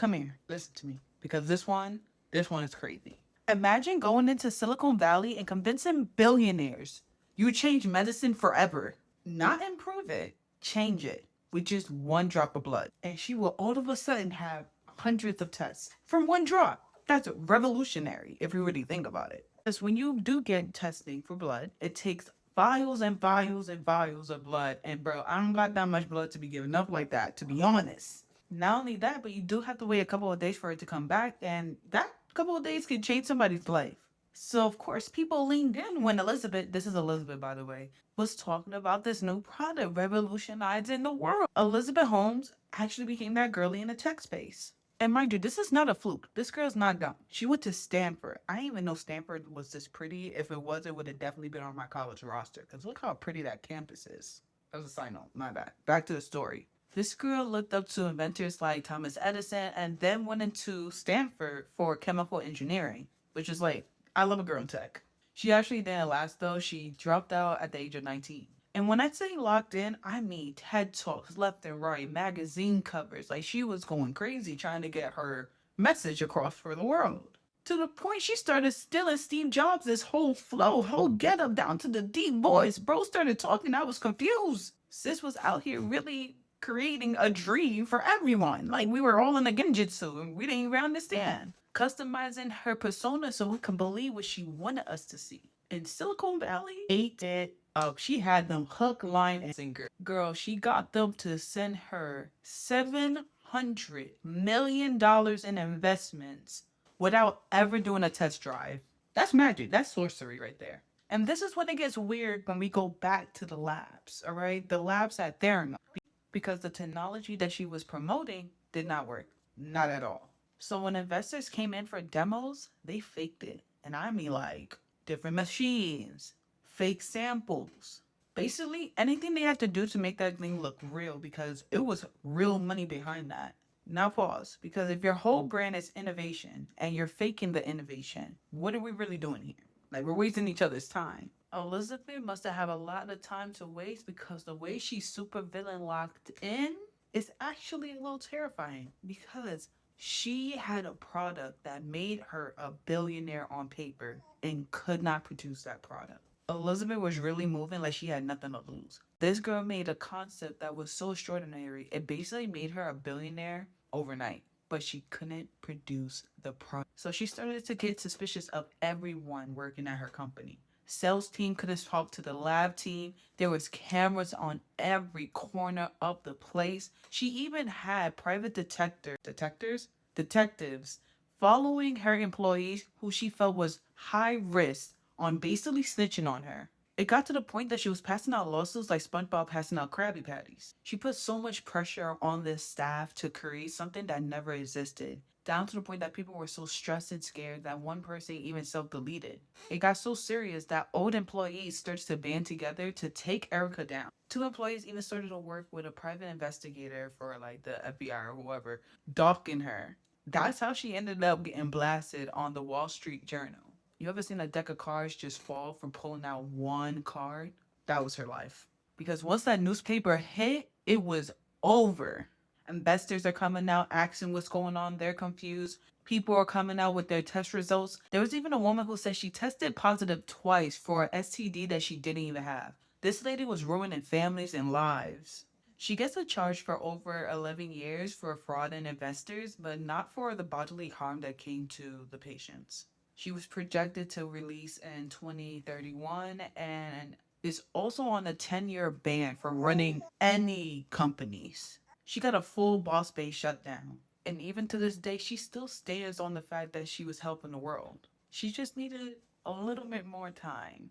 come here, listen to me, because this one is crazy. Imagine going into Silicon Valley and convincing billionaires you would change medicine forever. Not improve it, change it with just one drop of blood. And she will all of a sudden have hundreds of tests from one drop. That's revolutionary if you really think about it. Because when you do get testing for blood, it takes vials and vials and vials of blood. And bro, I don't got that much blood to be giving up like that, to be honest. Not only that, but you do have to wait a couple of days for it to come back. And that couple of days can change somebody's life. So, of course, people leaned in when Elizabeth, this is Elizabeth, by the way, was talking about this new product revolutionizing the world. Elizabeth Holmes actually became that girly in the tech space. And mind you, this is not a fluke. This girl's not dumb. She went to Stanford. I didn't even know Stanford was this pretty. If it was, it would have definitely been on my college roster. Because look how pretty that campus is. That was a side note. My bad. Back to the story. This girl looked up to inventors like Thomas Edison and then went into Stanford for chemical engineering, which is like, I love a girl in tech. She actually didn't last though. She dropped out at the age of 19. And when I say locked in, I mean TED Talks left and right, magazine covers. Like she was going crazy trying to get her message across for the world. To the point she started stealing Steve Jobs' whole flow, whole get up down to the deep voice. Bro started talking, I was confused. Sis was out here really creating a dream for everyone. Like we were all in a genjutsu and we didn't even understand. Customizing her persona so we can believe what she wanted us to see. In Silicon Valley, ate it up. She had them hook, line, and sinker. Girl, she got them to send her $700 million in investments without ever doing a test drive. That's magic. That's sorcery right there. And this is when it gets weird when we go back to the labs, all right? The labs at Theranos. Because the technology that she was promoting did not work. Not at all. So when investors came in for demos, they faked it. And I mean like different machines, fake samples. Basically, anything they had to do to make that thing look real because it was real money behind that. Now pause, because if your whole brand is innovation and you're faking the innovation, what are we really doing here? Like we're wasting each other's time. Elizabeth must have had a lot of time to waste because the way she's super villain locked in is actually a little terrifying because she had a product that made her a billionaire on paper and could not produce that product. Elizabeth was really moving like she had nothing to lose. This girl made a concept that was so extraordinary, it basically made her a billionaire overnight. But she couldn't produce the product. So she started to get suspicious of everyone working at her company. Sales team couldn't talk to the lab team. There was cameras on every corner of the place. She even had private detectives following her employees who she felt was high risk on basically snitching on her. It got to the point that she was passing out lawsuits like SpongeBob passing out Krabby Patties. She put so much pressure on this staff to create something that never existed, down to the point that people were so stressed and scared that one person even self-deleted. It got so serious that old employees started to band together to take Erica down. Two employees even started to work with a private investigator for like the FBI or whoever, docking her. That's how she ended up getting blasted on the Wall Street Journal. You ever seen a deck of cards just fall from pulling out one card? That was her life. Because once that newspaper hit, it was over. Investors are coming out asking what's going on. They're confused. People are coming out with their test results. There was even a woman who said she tested positive twice for an STD that she didn't even have. This lady was ruining families and lives. She gets a charge for over 11 years for fraud and investors, but not for the bodily harm that came to the patients. She was projected to release in 2031 and is also on a 10-year ban for running any companies. She got a full Boss Bay shutdown. And even to this day, she still stands on the fact that she was helping the world. She just needed a little bit more time.